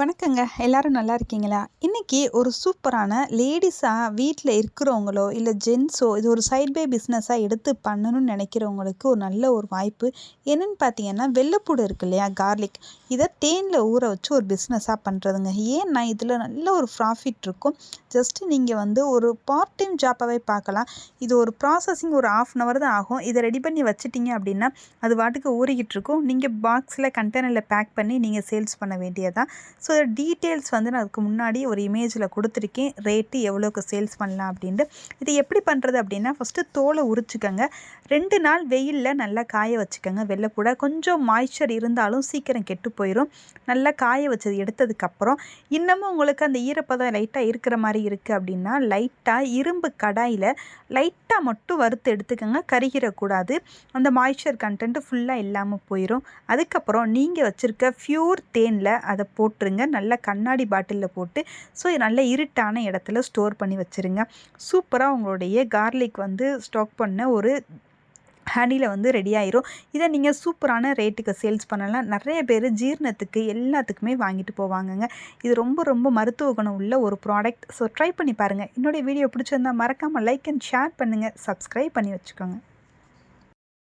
வணக்கங்க. எல்லாரும் நல்லா இருக்கீங்களா? இன்னைக்கு ஒரு சூப்பரான லேடீஸா வீட்ல இருக்கிறவங்களோ, இல்ல ஜென்ட்ஸோ இது ஒரு சைட் பை பிசினஸா எடுத்து பண்ணணும்னு நெனைக்கிறவங்களுக்கு ஒரு நல்ல ஒரு வாய்ப்பு. என்னன்னு பார்த்தீங்கன்னா, வெள்ளப்பூடு இருக்கு இல்லையா? கார்லிக். இத தேன்ல ஊற வச்சு ஒரு பிசினஸா பண்றதுங்க. ஏன்னா, இதுல நல்ல ஒரு ப்ராஃபிட் இருக்கும். ஜஸ்ட் நீங்க வந்து ஒரு பார்ட் டைம் ஜாப்பாவே பார்க்கலாம். இது ஒரு ப்ராசஸிங் ஒரு 1/2 அன் ஹவர் தான் ஆகும். இத ரெடி பண்ணி வச்சுட்டீங்க அப்படின்னா, அது பாட்டுக்கு ஊறிக்கிட்டு இருக்கும். நீங்க பாக்ஸ்ல, கண்டெய்னர்ல பேக் பண்ணி நீங்க சேல்ஸ் பண்ண வேண்டியது தான். ஸோ டீட்டெயில்ஸ் வந்து நான் அதுக்கு முன்னாடி ஒரு இமேஜில் கொடுத்துருக்கேன். ரேட்டு எவ்வளோக்கு சேல்ஸ் பண்ணலாம் அப்படின்ட்டு. இது எப்படி பண்ணுறது அப்படின்னா, ஃபஸ்ட்டு தோலை உரிச்சுக்கோங்க. 2 நாள் வெயிலில் நல்லா காய வச்சுக்கோங்க. வெள்ளைப்பூட கொஞ்சம் மாய்ச்சர் இருந்தாலும் சீக்கிரம் கெட்டு போயிடும். நல்லா காய வச்சது எடுத்ததுக்கப்புறம் இன்னமும் உங்களுக்கு அந்த ஈரப்பதம் லைட்டாக இருக்கிற மாதிரி இருக்குது அப்படின்னா, லைட்டாக இரும்பு கடாயில் லைட்டாக மட்டும் வறுத்து எடுத்துக்கோங்க. கருகிடக்கூடாது. அந்த மாய்ச்சர் கண்டென்ட்டு ஃபுல்லாக இல்லாமல் போயிடும். அதுக்கப்புறம் நீங்கள் வச்சுருக்க ப்யூர் தேனில் அதை போட்டுருங்க. நல்ல கண்ணாடி பாட்டிலில் போட்டு நல்ல இருட்டான இடத்துல ஸ்டோர் பண்ணி வச்சுருங்க. சூப்பராக உங்களுடைய கார்லிக் வந்து ஸ்டாக் பண்ண ஒரு ஹனியில் வந்து ரெடி ஆயிரும். இதை நீங்கள் சூப்பரான ரேட்டுக்கு சேல்ஸ் பண்ணலாம். நிறைய பேர் ஜீரணத்துக்கு எல்லாத்துக்குமே வாங்கிட்டு போவாங்கங்க. இது ரொம்ப ரொம்ப மருத்துவ குணம் உள்ள ஒரு ப்ராடக்ட். ட்ரை பண்ணி பாருங்கள். என்னுடைய வீடியோ பிடிச்சிருந்தா மறக்காமல் லைக் அண்ட் ஷேர் பண்ணுங்கள். சப்ஸ்கிரைப் பண்ணி வச்சுக்கோங்க.